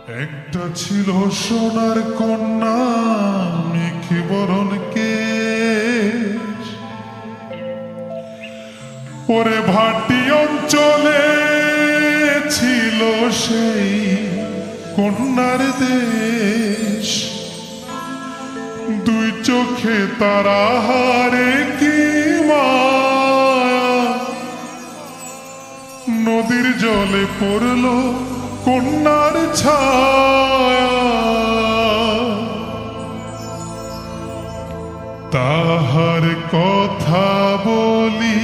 একটা ছিল সোনার কন্যা মেঘে বরণ কেশ, ওরে ভাটি অঞ্চলে ছিল সেই কন্যার দেশ। দুই চোখে তারা হারে কি মায়া, নদীর জলে পড়ল কন্যার ছায়া। তাহার কথা বলি,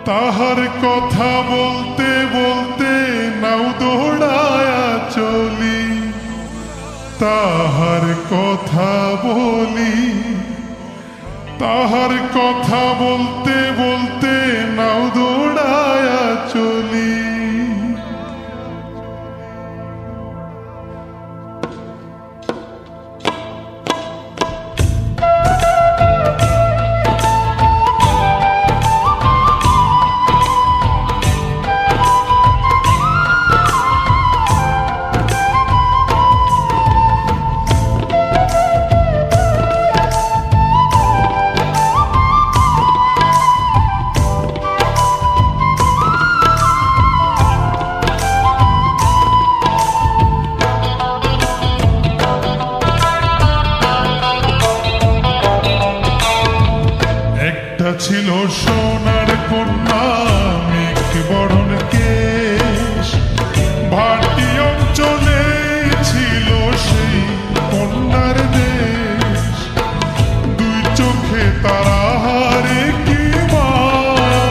তাহার কথা বলতে বলতে নাও দৌড়ায়া চলি। তাহার কথা বলি, তাহার কথা বলতে বলতে নাও দৌড়ায়া চলি। ছিল সোনার কন্যা মেঘে বরণ কেশ, ভাটি অঞ্চলে ছিল সেই কন্যার দেশ। দুই চোখে তারা হারে কি মায়া,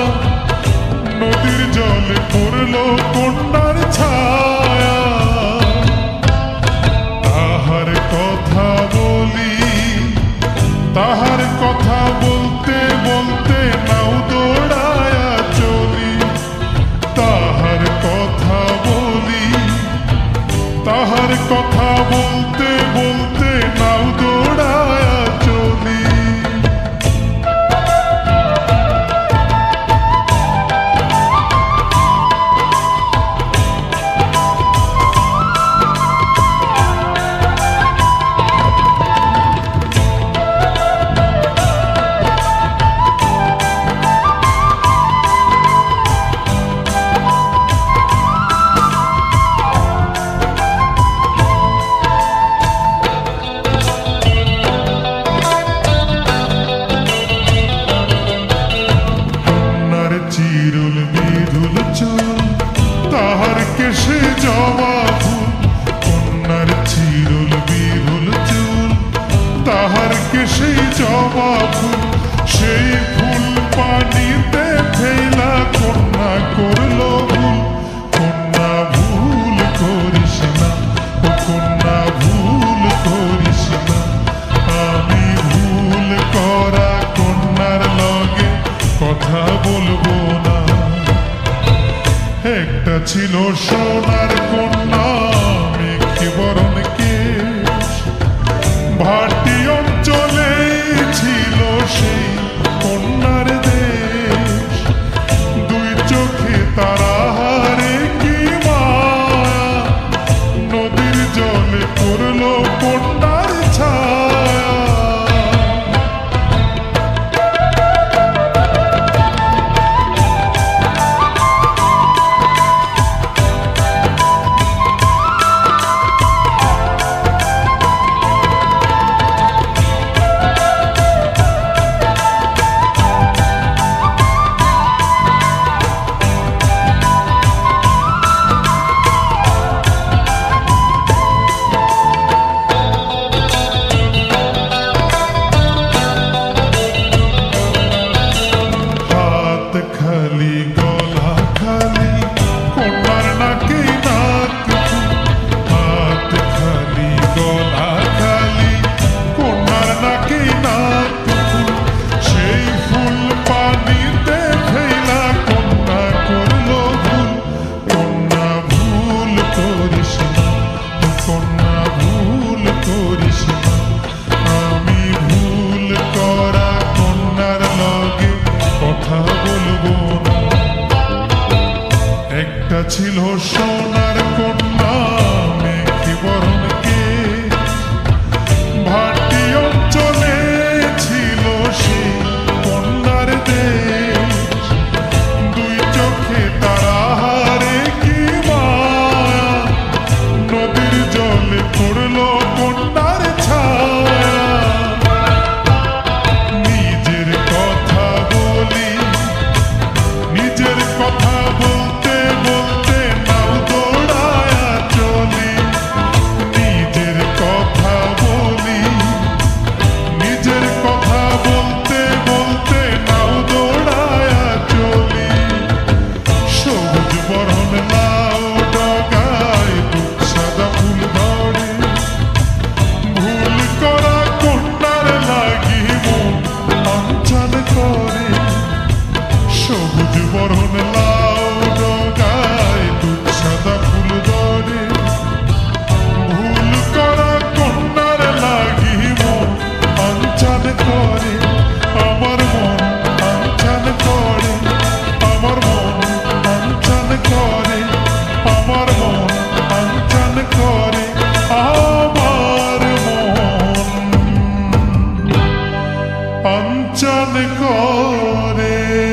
নদীর জলে পড়ল কন্যার ছায়া। তাহার কথা বলি, তাহার কথা বলতে বলতে নাও দৌড়ায়া চলি। তাহার কথা বলি, তাহার কথা বলতে বলতে নাও দৌড়ায়া চলি। চিরুল বিরুল চুল তাহার কেশে জবা ফুল, কন্যার চিরুল বিরুল চুল তাহার কেশে জবা ফুল। সেই ফুল পানিতে ফেলা কন্যা করল ভুল। কন্যা ভুল করিস না, ও কন্যা ভুল করিস না। আমি ভুল করা কন্যার লগে কথা বলবো না। একটা ছিল সোনার কন্যা মেঘে বরণ কেশ, ভাটি অঞ্চলে ছিল সেই কন্যার দেশ। দুই চোখে তারা হারে কি মায়া, নদীর জলে পড়ল কন্যার ছায়া। খালি গলা খালি কন্যার নাকে নাক ফুল। হাত খালি গলা খালি কন্যার নাকে নাক ফুল। সেই ফুল পানিতে ফেলা কন্যা করল ভুল। কন্যা ভুল করিস না, কন্যা ভুল করিস না। আমি ভুল করা কন্যার লগে কথা বলবো না। একটা ছিল সোনার কন্যা অঞ্চল করে